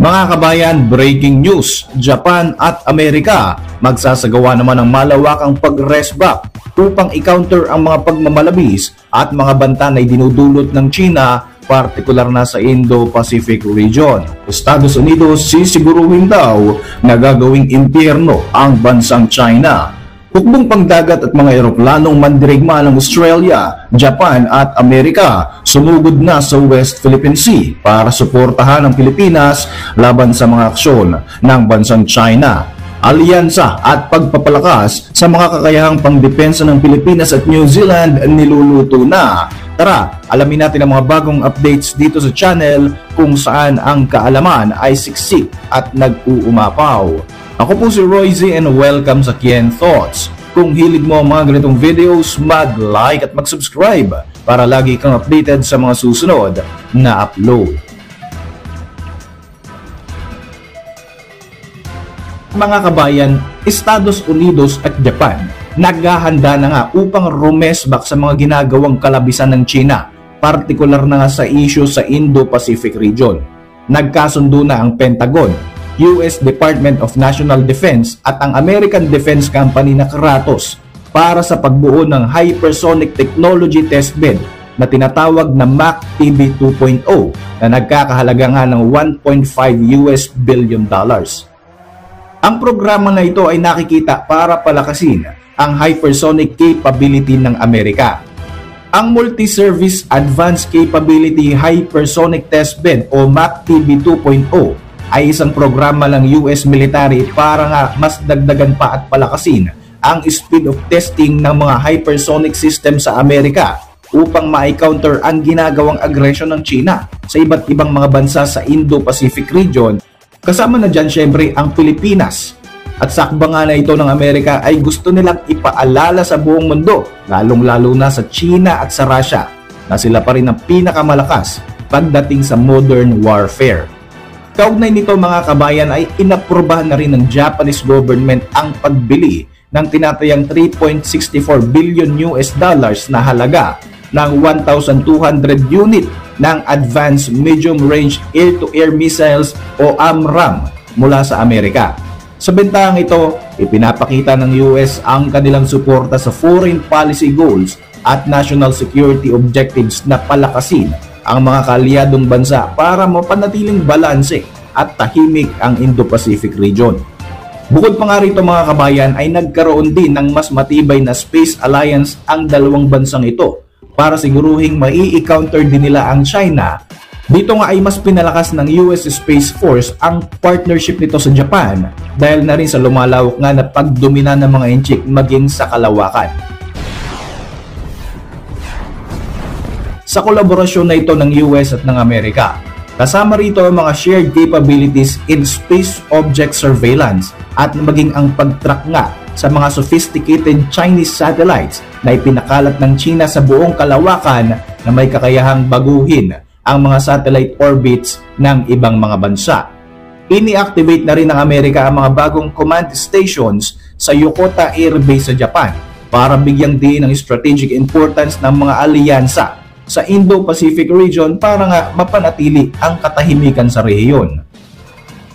Mga kabayan, breaking news, Japan at Amerika magsasagawa naman ng malawakang pag-resback upang i-counter ang mga pagmamalabis at mga banta na dinudulot ng China, partikular na sa Indo-Pacific region. Estados Unidos sisiguruhin daw na gagawing impyerno ang bansang China. Hukbong pangdagat at mga eroplanong mandirigma ng Australia, Japan at Amerika sumugod na sa West Philippine Sea para suportahan ang Pilipinas laban sa mga aksyon ng bansang China. Alyansa at pagpapalakas sa mga kakayahang pangdepensa ng Pilipinas at New Zealand niluluto na. Tara, alamin natin ang mga bagong updates dito sa channel kung saan ang kaalaman ay siksik at nag-uumapaw. Ako po si Roy Z and welcome sa Kien Thoughts. Kung hilig mo ang mga ganitong videos, mag-like at mag-subscribe para lagi kang updated sa mga susunod na upload. Mga kabayan, Estados Unidos at Japan naghahanda na nga upang rumesbak sa mga ginagawang kalabisan ng China, partikular na nga sa issue sa Indo-Pacific region. Nagkasundo na ang Pentagon, US Department of National Defense at ang American Defense Company na Kratos para sa pagbuo ng Hypersonic Technology Testbed na tinatawag na MACH-TB 2.0 na nagkakahalaga nga ng $1.5 billion. Ang programa na ito ay nakikita para palakasin ang hypersonic capability ng Amerika. Ang Multi-Service Advanced Capability Hypersonic Testbed o MACH-TB 2.0 ay isang programa ng US military para nga mas dagdagan pa at palakasin ang speed of testing ng mga hypersonic system sa Amerika upang ma-counter ang ginagawang aggression ng China sa iba't ibang mga bansa sa Indo-Pacific region. Kasama na dyan syempre ang Pilipinas. At sakba nga na ito ng Amerika ay gusto nilang ipaalala sa buong mundo, lalong-lalo na sa China at sa Russia, na sila pa rin ang pinakamalakas pagdating sa modern warfare. Kaugnay nito mga kabayan ay inaprubahan na rin ng Japanese government ang pagbili ng tinatayang 3.64 billion US dollars na halaga ng 1,200 unit ng Advanced Medium Range Air-to-Air Missiles o AMRAAM mula sa Amerika. Sa bentahang ito, ipinapakita ng US ang kanilang suporta sa foreign policy goals at national security objectives na palakasin ang mga kaalyadong bansa para mapanatiling balanse at tahimik ang Indo-Pacific region. Bukod pa nga rito mga kabayan ay nagkaroon din ng mas matibay na space alliance ang dalawang bansang ito para siguruhing mai-counter din nila ang China. Dito nga ay mas pinalakas ng US Space Force ang partnership nito sa Japan dahil na rin sa lumalawak nga na pagdomina ng mga inchik maging sa kalawakan. Sa kolaborasyon na ito ng US at ng Amerika, kasama rito ang mga shared capabilities in space object surveillance at maging ang pag-track nga sa mga sophisticated Chinese satellites na ipinakalat ng China sa buong kalawakan na may kakayahang baguhin ang mga satellite orbits ng ibang mga bansa. Ini-activate na rin ng Amerika ang mga bagong command stations sa Yokota Air Base sa Japan para bigyang diin ang strategic importance ng mga alyansa sa Indo-Pacific region para nga mapanatili ang katahimikan sa rehiyon.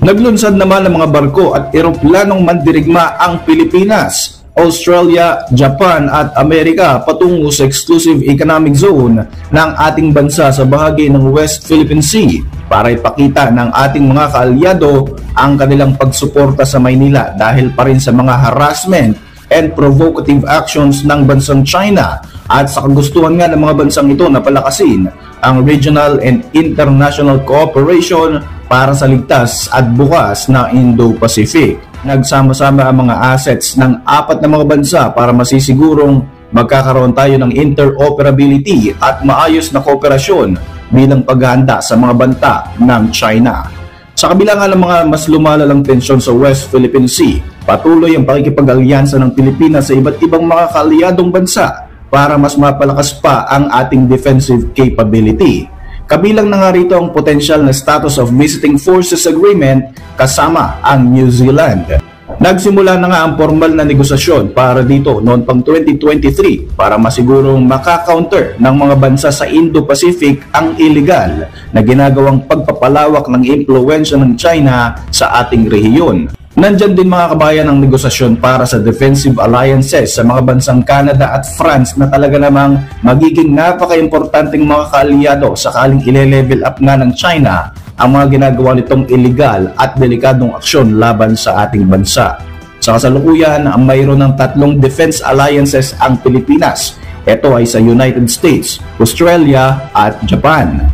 Naglunsad naman ng mga barko at eroplanong mandirigma ang Pilipinas, Australia, Japan at Amerika patungo sa exclusive economic zone ng ating bansa sa bahagi ng West Philippine Sea para ipakita ng ating mga kaalyado ang kanilang pagsuporta sa Maynila dahil pa rin sa mga harassment and provocative actions ng bansang China at sa kagustuhan nga ng mga bansang ito na palakasin ang regional and international cooperation para sa ligtas at bukas na Indo-Pacific. Nagsama-sama ang mga assets ng apat na mga bansa para masisigurong magkakaroon tayo ng interoperability at maayos na kooperasyon bilang paghahanda sa mga banta ng China. Sa kabila nga ng mga mas lumalalang tensyon sa West Philippine Sea, patuloy ang pakikipag-alyansa ng Pilipinas sa iba't ibang mga kaalyadong bansa para mas mapalakas pa ang ating defensive capability. Kabilang na nga rito ang potensyal na status of visiting forces agreement kasama ang New Zealand. Nagsimula na nga ang formal na negosasyon para dito noon pang 2023 para masigurong maka-counter ng mga bansa sa Indo-Pacific ang illegal na ginagawang pagpapalawak ng impluwensya ng China sa ating rehiyon. Nandyan din mga kabayan ang negosasyon para sa defensive alliances sa mga bansang Canada at France na talaga namang magiging napaka-importanting mga kaalyado sakaling ile-level up nga ng China ang mga ginagawa nitong illegal at delikadong aksyon laban sa ating bansa. Sa kasalukuyan, mayroon ng 3 defense alliances ang Pilipinas. Ito ay sa United States, Australia at Japan.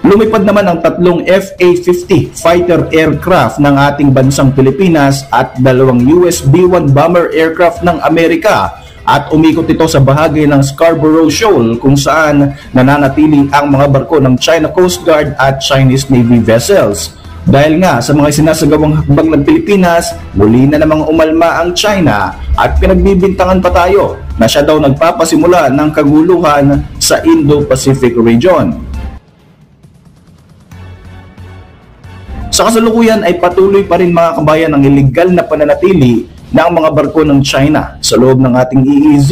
Lumipad naman ang 3 FA-50 fighter aircraft ng ating bansang Pilipinas at 2 US B-1 bomber aircraft ng Amerika at umikot ito sa bahagi ng Scarborough Shoal kung saan nananatili ang mga barko ng China Coast Guard at Chinese Navy vessels. Dahil nga sa mga sinasagawang hakbang ng Pilipinas, muli na namang umalma ang China at pinagbibintangan pa tayo na siya daw nagpapasimula ng kaguluhan sa Indo-Pacific region. Sa kasalukuyan ay patuloy pa rin mga kabayan ang illegal na pananatili ng mga barko ng China sa loob ng ating EEZ.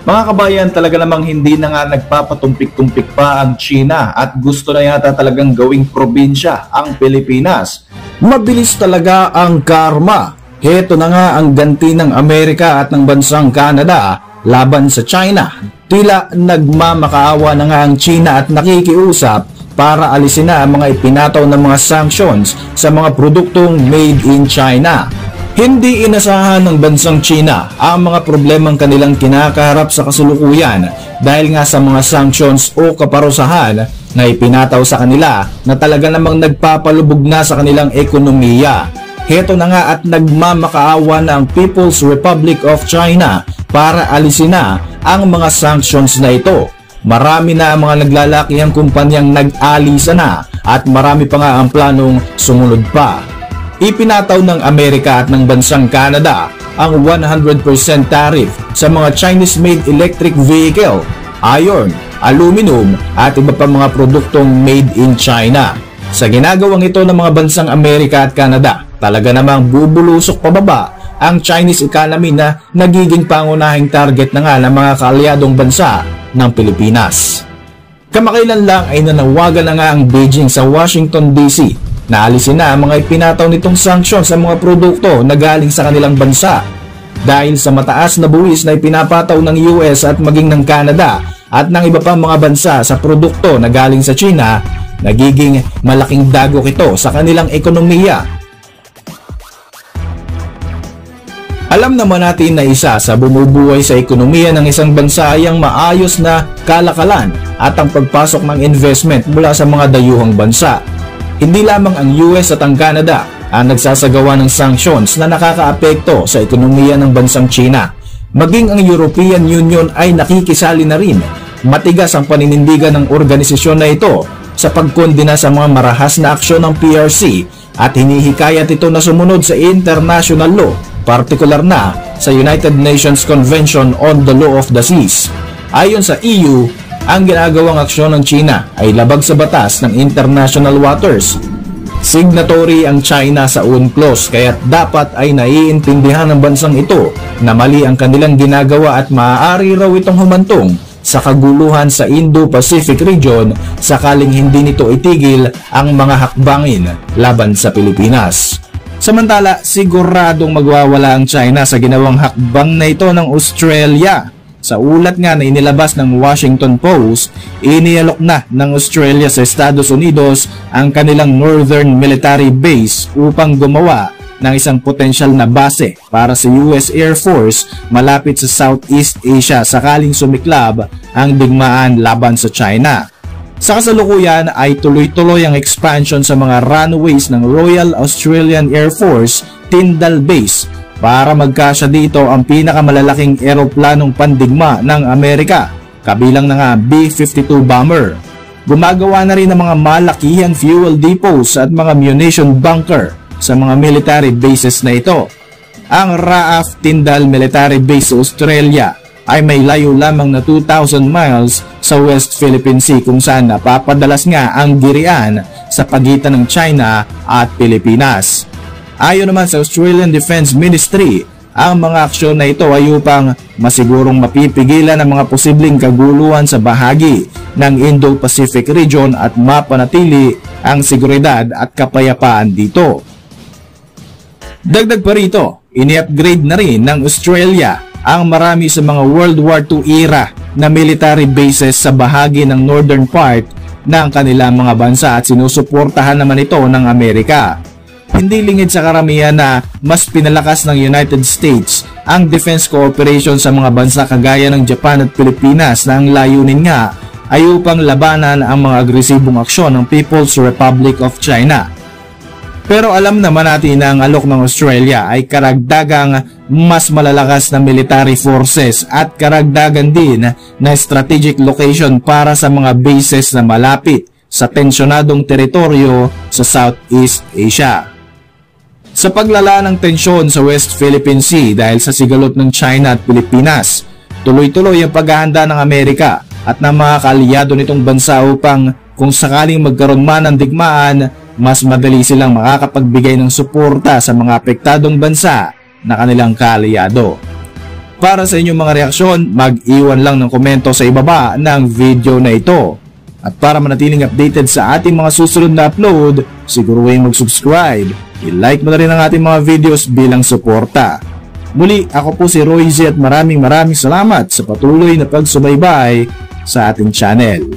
Mga kabayan, talaga namang hindi na nga nagpapatumpik-tumpik pa ang China at gusto na yata talagang gawing probinsya ang Pilipinas. Mabilis talaga ang karma. Heto na nga ang ganti ng Amerika at ng bansang Canada laban sa China. Tila nagmamakaawa na nga ang China at nakikiusap para alisin na ang mga ipinataw ng mga sanctions sa mga produktong made in China. Hindi inasahan ng bansang China ang mga problemang kanilang kinakaharap sa kasalukuyan dahil nga sa mga sanctions o kaparusahan na ipinataw sa kanila na talaga namang nagpapalubog na sa kanilang ekonomiya. Heto na nga at nagmamakaawa na ang People's Republic of China para alisin na ang mga sanctions na ito. Marami na ang mga naglalakihang kumpanyang nag-alisa na at marami pa nga ang planong sumunod pa. Ipinataw ng Amerika at ng bansang Canada ang 100% tariff sa mga Chinese-made electric vehicle, iron, aluminum at iba pa mga produktong made in China. Sa ginagawang ito ng mga bansang Amerika at Canada, talaga namang bubulusok pababa ang Chinese economy na nagiging pangunahing target na nga ng mga kaalyadong bansa ng Pilipinas. Kamakailan lang ay nanawagan na nga ang Beijing sa Washington DC na alisin na ang mga ipinataw nitong sanksyon sa mga produkto na galing sa kanilang bansa. Dahil sa mataas na buwis na ipinapataw ng US at maging ng Canada at ng iba pang mga bansa sa produkto na galing sa China, nagiging malaking dagok ito sa kanilang ekonomiya. Alam naman natin na isa sa bumubuhay sa ekonomiya ng isang bansa ay ang maayos na kalakalan at ang pagpasok ng investment mula sa mga dayuhang bansa. Hindi lamang ang US at ang Canada ang nagsasagawa ng sanctions na nakakaapekto sa ekonomiya ng bansang China. Maging ang European Union ay nakikisali na rin. Matigas ang paninindigan ng organisasyon na ito sa pagkondena sa mga marahas na aksyon ng PRC at hinihikayat ito na sumunod sa international law, partikular na sa United Nations Convention on the Law of the Seas. Ayon sa EU, ang ginagawang aksyon ng China ay labag sa batas ng international waters. Signatory ang China sa UNCLOS kaya't dapat ay naiintindihan ng bansang ito na mali ang kanilang ginagawa at maaari raw itong humantong sa kaguluhan sa Indo-Pacific region sakaling hindi nito itigil ang mga hakbangin laban sa Pilipinas. Samantala, siguradong magwawala ang China sa ginawang hakbang na ito ng Australia. Sa ulat nga na inilabas ng Washington Post, inialok na ng Australia sa Estados Unidos ang kanilang Northern Military Base upang gumawa ng isang potensyal na base para sa US Air Force malapit sa Southeast Asia sakaling sumiklab ang digmaan laban sa China. Sa kasalukuyan ay tuloy-tuloy ang expansion sa mga runways ng Royal Australian Air Force Tyndall Base para magkasya dito ang pinakamalalaking eroplanong pandigma ng Amerika, kabilang na nga B-52 bomber. Gumagawa na rin ng mga malakihang fuel depots at mga munition bunker sa mga military bases na ito. Ang RAAF Tyndall Military Base sa Australia ay may layo lamang na 2,000 miles sa West Philippine Sea kung saan napapadalas nga ang girian sa pagitan ng China at Pilipinas. Ayon naman sa Australian Defence Ministry, ang mga aksyon na ito ay upang masigurong mapipigilan ang mga posibleng kaguluhan sa bahagi ng Indo-Pacific region at mapanatili ang seguridad at kapayapaan dito. Dagdag pa rito, ini-upgrade na rin ng Australia ang marami sa mga World War II era na military bases sa bahagi ng northern part ng kanilang mga bansa at sinusuportahan naman ito ng Amerika. Hindi lingid sa karamihan na mas pinalakas ng United States ang defense cooperation sa mga bansa kagaya ng Japan at Pilipinas na ang layunin nga ay upang labanan ang mga agresibong aksyon ng People's Republic of China. Pero alam naman natin na ang alok ng Australia ay karagdagang mas malalakas na military forces at karagdagan din na strategic location para sa mga bases na malapit sa tensyonadong teritoryo sa Southeast Asia. Sa paglala ng tensyon sa West Philippine Sea dahil sa sigalot ng China at Pilipinas, tuloy-tuloy ang paghahanda ng Amerika at ng mga kaalyado nitong bansa upang kung sakaling magkaroon man ng digmaan, mas madali silang makakapagbigay ng suporta sa mga apektadong bansa na kanilang kaalyado. Para sa inyong mga reaksyon, mag-iwan lang ng komento sa ibaba ng video na ito. At para manatiling updated sa ating mga susunod na upload, siguruhin mag-subscribe. I-like mo na rin ang ating mga videos bilang suporta. Muli, ako po si Roy Z at maraming salamat sa patuloy na pagsubaybay sa ating channel.